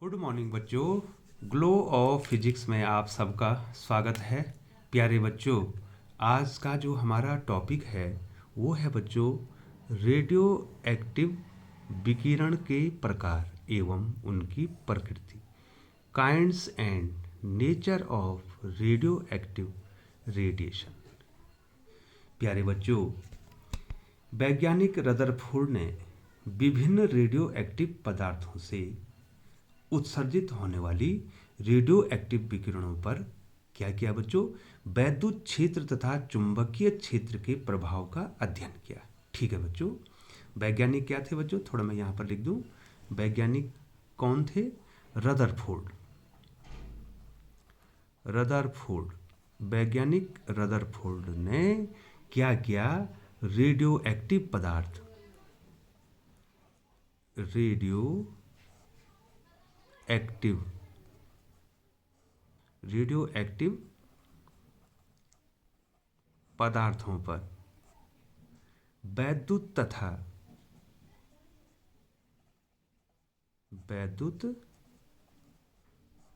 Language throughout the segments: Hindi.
गुड मॉर्निंग बच्चों। ग्लो ऑफ फिजिक्स में आप सबका स्वागत है। प्यारे बच्चों, आज का जो हमारा टॉपिक है वो है बच्चों रेडियो एक्टिव विकिरण के प्रकार एवं उनकी प्रकृति, kinds and nature of radio active radiation. प्यारे बच्चों, वैज्ञानिक रदरफोर्ड ने विभिन्न रेडियो एक्टिव पदार्थों से उत्सर्जित होने वाली रेडियो एक्टिव विकिरणों पर क्या किया बच्चों? वैद्युत क्षेत्र तथा चुंबकीय क्षेत्र के प्रभाव का अध्ययन किया। ठीक है बच्चों, वैज्ञानिक क्या थे बच्चों? थोड़ा मैं यहाँ पर लिख दूं। वैज्ञानिक कौन थे? रदरफोर्ड। वैज्ञानिक रदरफोर्ड ने क्या किया? रेडियो एक्टिव पदार्थ, रेडियो एक्टिव पदार्थों पर वैद्युत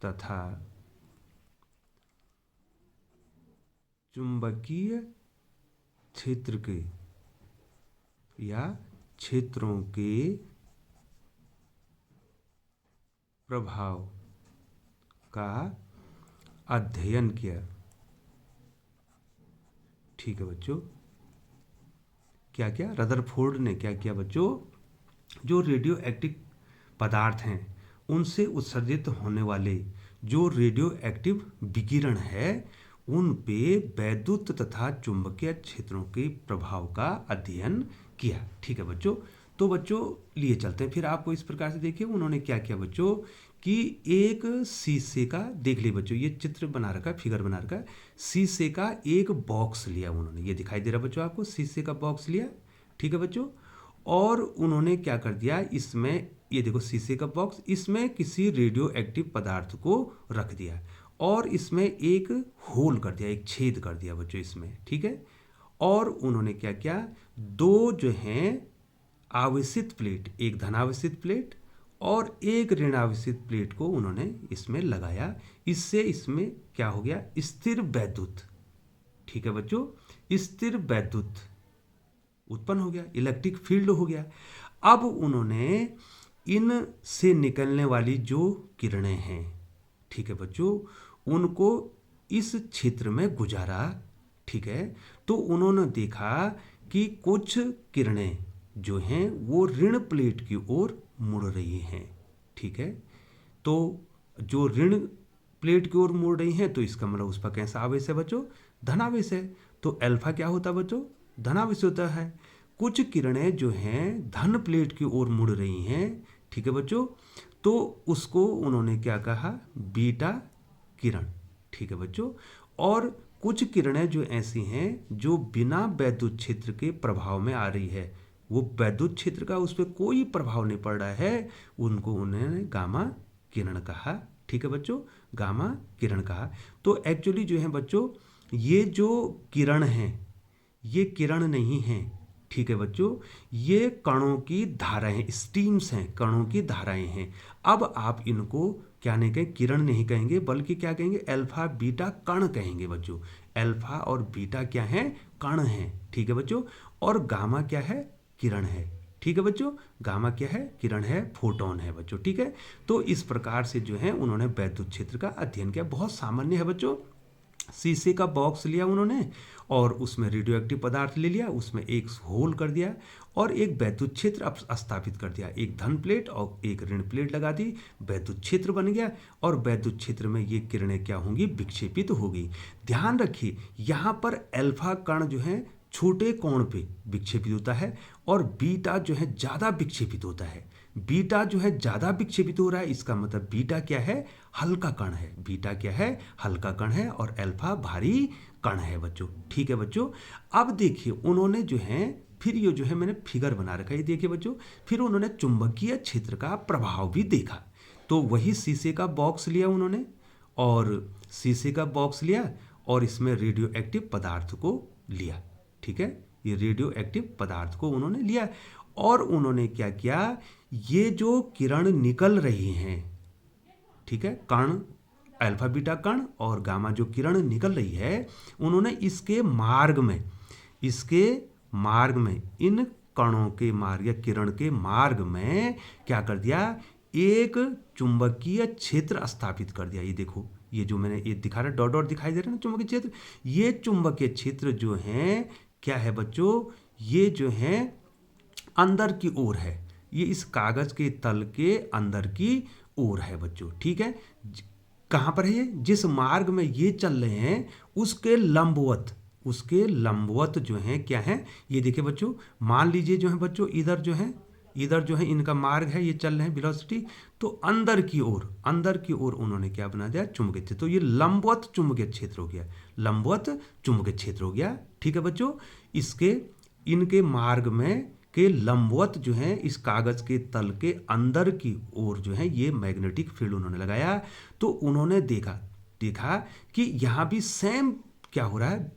तथा चुंबकीय क्षेत्र के या क्षेत्रों के प्रभाव का अध्ययन किया। ठीक है बच्चों, क्या किया? रदरफोर्ड ने क्या किया बच्चों? जो रेडियो एक्टिव पदार्थ हैं उनसे उत्सर्जित होने वाले जो रेडियो एक्टिव विकिरण है उन पे वैद्युत तथा चुंबकीय क्षेत्रों के प्रभाव का अध्ययन किया। ठीक है बच्चों, तो बच्चों लिए चलते हैं। फिर आपको इस प्रकार से देखिए उन्होंने क्या किया बच्चों कि एक शीशे का, देख ली बच्चों, ये चित्र बना रखा, फिगर बना रखा, शीशे का एक बॉक्स लिया उन्होंने। ये दिखाई दे रहा बच्चों आपको, शीशे का बॉक्स लिया। ठीक है बच्चों, और उन्होंने क्या कर दिया, इसमें ये देखो शीशे का बॉक्स, इसमें किसी रेडियो एक्टिव पदार्थ को रख दिया और इसमें एक होल कर दिया, एक छेद कर दिया बच्चों इसमें। ठीक है, और उन्होंने क्या किया? दो जो हैं आवेशित प्लेट, एक धनावेशित प्लेट और एक ऋणावेशित प्लेट को उन्होंने इसमें लगाया। इससे इसमें क्या हो गया? स्थिर वैद्युत, ठीक है बच्चों, स्थिर वैद्युत उत्पन्न हो गया, इलेक्ट्रिक फील्ड हो गया। अब उन्होंने इन से निकलने वाली जो किरणें हैं, ठीक है बच्चों, उनको इस क्षेत्र में गुजारा। ठीक है, तो उन्होंने देखा कि कुछ किरणें जो हैं वो ऋण प्लेट की ओर मुड़ रही हैं। ठीक है, तो जो ऋण प्लेट की ओर मुड़ रही हैं तो इसका मतलब उस पर कैसा आवेश है बच्चों? धनावेश है। तो अल्फा क्या होता है बच्चों? धनावेश होता है। कुछ किरणें जो हैं धन प्लेट की ओर मुड़ रही हैं, ठीक है बच्चों, तो उसको उन्होंने क्या कहा? बीटा किरण। ठीक है बच्चों, और कुछ किरणें जो ऐसी हैं जो बिना वैद्युत क्षेत्र के प्रभाव में आ रही है, वो वैद्युत क्षेत्र का उस पर कोई प्रभाव नहीं पड़ रहा है, उनको उन्होंने गामा किरण कहा। ठीक है बच्चों, गामा किरण कहा। तो एक्चुअली जो है बच्चों, ये जो किरण हैं ये किरण नहीं हैं। ठीक है बच्चों, ये कणों की धाराएं, स्ट्रीम्स हैं, कणों की धाराएं हैं। अब आप इनको क्या नहीं कहेंगे? किरण नहीं कहेंगे, बल्कि क्या कहेंगे? अल्फा बीटा कण कहेंगे बच्चों। अल्फा और बीटा क्या है? कण हैं। ठीक है बच्चों, और गामा क्या है? किरण है। ठीक है बच्चों, गामा क्या है? किरण है, फोटोन है बच्चों। ठीक है, तो इस प्रकार से जो है उन्होंने वैद्युत क्षेत्र का अध्ययन किया। बहुत सामान्य है बच्चों। शीशे का बॉक्स लिया उन्होंने और उसमें रेडियो एक्टिव पदार्थ ले लिया, उसमें एक होल कर दिया और एक वैद्युत क्षेत्र स्थापित कर दिया। एक धन प्लेट और एक ऋण प्लेट लगा दी, वैद्युत क्षेत्र बन गया और वैद्युत क्षेत्र में ये किरणें क्या होंगी? विक्षेपित होगी। ध्यान रखिए, यहाँ पर अल्फा कण जो है छोटे कोण पे विक्षेपित होता है और बीटा जो है ज़्यादा विक्षेपित होता है। बीटा जो है ज़्यादा विक्षेपित हो रहा है, इसका मतलब बीटा क्या है? हल्का कण है। बीटा क्या है? हल्का कण है और अल्फा भारी कण है बच्चों। ठीक है बच्चों, अब देखिए उन्होंने जो है फिर ये जो है मैंने फिगर बना रखा है, ये देखिए बच्चों, फिर उन्होंने चुंबकीय क्षेत्र का प्रभाव भी देखा। तो वही शीशे का बॉक्स लिया उन्होंने और शीशे का बॉक्स लिया और इसमें रेडियो एक्टिव पदार्थ को लिया। ठीक है, ये रेडियो एक्टिव पदार्थ को उन्होंने लिया और उन्होंने क्या किया? ये जो किरण निकल रही हैं, ठीक है, कण, अल्फा बीटा कण और गामा जो किरण निकल रही है, उन्होंने इसके मार्ग में इन कणों के मार्ग या किरण के मार्ग में क्या कर दिया, एक चुंबकीय क्षेत्र स्थापित कर दिया। ये देखो, ये जो मैंने ये दिखा रहा, डॉट डॉट दिखाई दे रहा है ना चुंबकीय क्षेत्र, ये चुंबकीय क्षेत्र जो है क्या है बच्चों, ये जो है अंदर की ओर है, ये इस कागज के तल के अंदर की ओर है बच्चों, ठीक है। कहाँ पर है ये, जिस मार्ग में ये चल रहे हैं उसके लंबवत जो है क्या है, ये देखिए बच्चों, मान लीजिए जो है बच्चों इधर जो है इनका मार्ग है, ये चल रहे हैं वेलोसिटी, तो अंदर की ओर उन्होंने क्या बना दिया, चुंबकीय क्षेत्र। तो ये लंबवत चुंबकीय क्षेत्र हो गया, ठीक है बच्चों। इनके मार्ग में के लंबवत जो है इस कागज के तल के अंदर की ओर जो है ये मैग्नेटिक फील्ड उन्होंने लगाया। तो उन्होंने देखा कि यहाँ भी सेम क्या हो रहा है,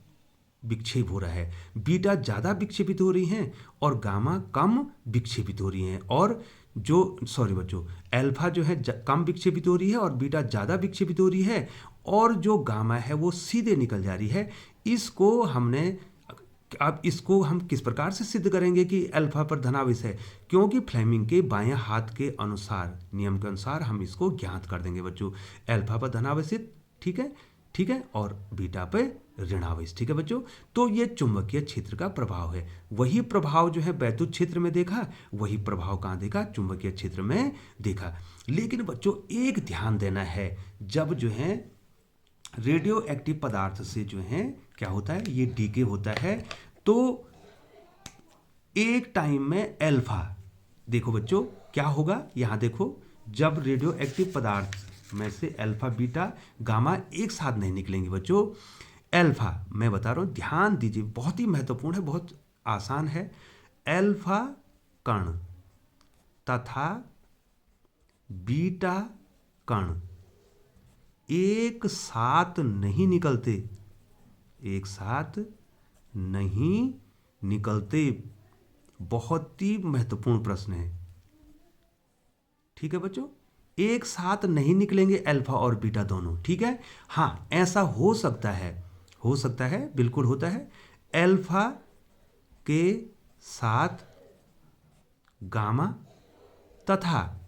विक्षेप हो रहा है। बीटा ज़्यादा विक्षेपित हो रही हैं और गामा कम विक्षेपित हो रही हैं, और अल्फा जो है कम विक्षेपित हो रही है और बीटा ज़्यादा विक्षेपित हो रही है, और जो गामा है वो सीधे निकल जा रही है। अब इसको हम किस प्रकार से सिद्ध करेंगे कि अल्फा पर धनावेश है, क्योंकि फ्लेमिंग के बाएं हाथ के अनुसार, नियम के अनुसार हम इसको ज्ञात कर देंगे बच्चों, अल्फा पर धनावेशित, ठीक है, और बीटा पे ऋणावेश, ठीक है बच्चों। तो ये चुंबकीय क्षेत्र का प्रभाव है। वही प्रभाव जो है वैद्युत क्षेत्र में देखा, वही प्रभाव कहाँ देखा, चुंबकीय क्षेत्र में देखा। लेकिन बच्चों एक ध्यान देना है, जब जो है रेडियो एक्टिव पदार्थ से जो है क्या होता है, ये डीके होता है, तो एक टाइम में अल्फा, देखो बच्चों क्या होगा, यहां देखो, जब रेडियो एक्टिव पदार्थ में से अल्फा बीटा गामा एक साथ नहीं निकलेंगे बच्चों। अल्फा, मैं बता रहा हूं, ध्यान दीजिए, बहुत ही महत्वपूर्ण है, बहुत आसान है। अल्फा कण तथा बीटा कण एक साथ नहीं निकलते, बहुत ही महत्वपूर्ण प्रश्न है, ठीक है बच्चों। एक साथ नहीं निकलेंगे अल्फा और बीटा दोनों, ठीक है। हाँ, ऐसा हो सकता है, बिल्कुल होता है। अल्फा के साथ गामा तथा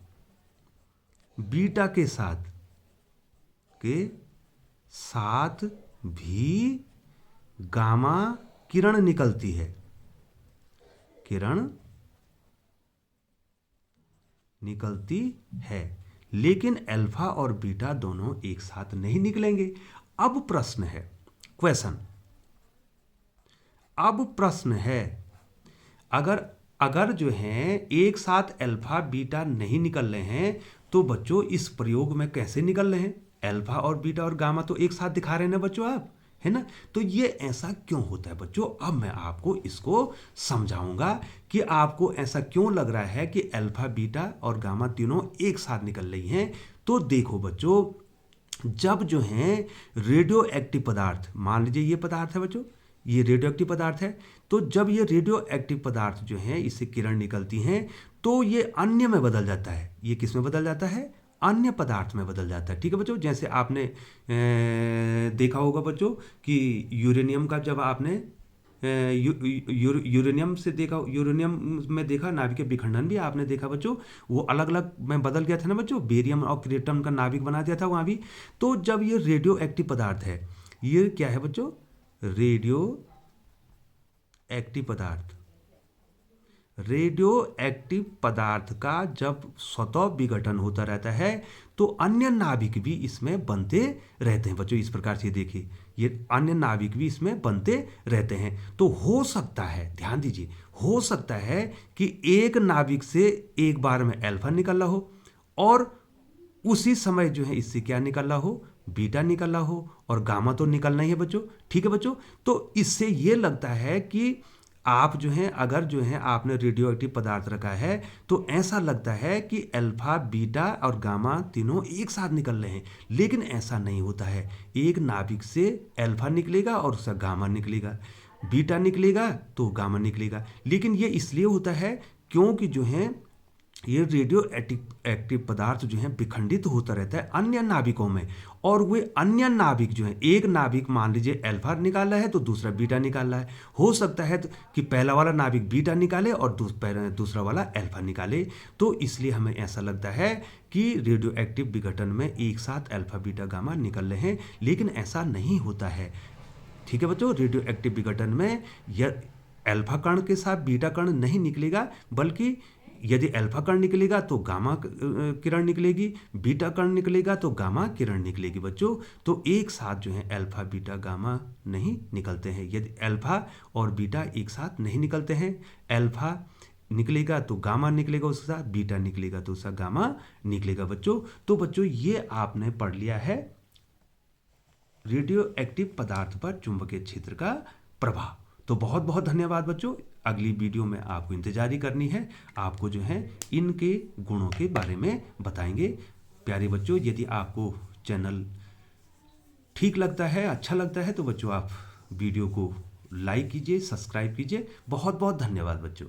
बीटा के साथ भी गामा किरण निकलती है, लेकिन अल्फा और बीटा दोनों एक साथ नहीं निकलेंगे। अब प्रश्न है, अगर जो है एक साथ अल्फा बीटा नहीं निकल रहे हैं, तो बच्चों इस प्रयोग में कैसे निकल रहे हैं, अल्फा और बीटा और गामा तो एक साथ दिखा रहे हैं ना बच्चों आप, है ना। तो ये ऐसा क्यों होता है बच्चों, अब मैं आपको इसको समझाऊंगा कि आपको ऐसा क्यों लग रहा है कि अल्फा बीटा और गामा तीनों एक साथ निकल रही हैं। तो देखो बच्चों, जब जो है रेडियो एक्टिव पदार्थ, मान लीजिए ये पदार्थ है बच्चों, ये रेडियो एक्टिव पदार्थ है, तो जब ये रेडियो एक्टिव पदार्थ जो है इससे किरण निकलती हैं, तो ये अन्य में बदल जाता है। ये किस में बदल जाता है, अन्य पदार्थ में बदल जाता है, ठीक है बच्चों। जैसे आपने देखा होगा बच्चों कि यूरेनियम का, जब आपने यूरेनियम में देखा नाभिक विखंडन भी आपने देखा बच्चों, वो अलग अलग में बदल गया था ना बच्चों, बेरियम और क्रिप्टन का नाभिक बना दिया था वहाँ भी। तो जब ये रेडियो एक्टिव पदार्थ है, ये क्या है बच्चों, रेडियो एक्टिव पदार्थ का जब स्वतः विघटन होता रहता है, तो अन्य नाभिक भी इसमें बनते रहते हैं बच्चों। इस प्रकार से देखिए, ये अन्य नाभिक भी इसमें बनते रहते हैं। तो हो सकता है, ध्यान दीजिए, हो सकता है कि एक नाभिक से एक बार में अल्फा निकल रहा हो, और उसी समय जो है इससे क्या निकल रहा हो, बीटा निकल रहा हो, और गामा तो निकलना ही है बच्चों, ठीक है बच्चों। तो इससे ये लगता है कि आप जो हैं, अगर जो है आपने रेडियो एक्टिव पदार्थ रखा है, तो ऐसा लगता है कि अल्फा बीटा और गामा तीनों एक साथ निकल रहे हैं, लेकिन ऐसा नहीं होता है। एक नाभिक से अल्फा निकलेगा और उसका गामा निकलेगा, बीटा निकलेगा तो गामा निकलेगा। लेकिन ये इसलिए होता है क्योंकि जो है ये रेडियो एक्टिव पदार्थ जो है विखंडित होता रहता है अन्य नाभिकों में, और वे अन्य नाभिक जो है, एक नाभिक मान लीजिए अल्फा निकाला है तो दूसरा बीटा निकाला है, हो सकता है कि पहला वाला नाभिक बीटा निकाले और दूसरा वाला अल्फा निकाले। तो इसलिए हमें ऐसा लगता है कि रेडियो एक्टिव विघटन में एक साथ अल्फा बीटा गामा निकल रहे हैं, लेकिन ऐसा नहीं होता है। ठीक है बच्चों, रेडियो एक्टिव विघटन में यह अल्फा कण के साथ बीटा कण नहीं निकलेगा, बल्कि यदि अल्फा कण निकलेगा तो गामा किरण निकलेगी, बीटा कण निकलेगा तो गामा किरण निकलेगी बच्चों। तो एक साथ जो है अल्फा बीटा गामा नहीं निकलते हैं। यदि अल्फा और बीटा एक साथ नहीं निकलते हैं, अल्फा निकलेगा तो गामा निकलेगा उसके साथ, बीटा निकलेगा तो उसका गामा निकलेगा बच्चों। तो बच्चों ये आपने पढ़ लिया है रेडियो एक्टिव पदार्थ पर चुंबकीय क्षेत्र का प्रभाव। तो बहुत बहुत धन्यवाद बच्चों। अगली वीडियो में आपको इंतजारी करनी है, आपको जो है इनके गुणों के बारे में बताएंगे। प्यारे बच्चों, यदि आपको चैनल ठीक लगता है, अच्छा लगता है, तो बच्चों आप वीडियो को लाइक कीजिए, सब्सक्राइब कीजिए। बहुत बहुत धन्यवाद बच्चों।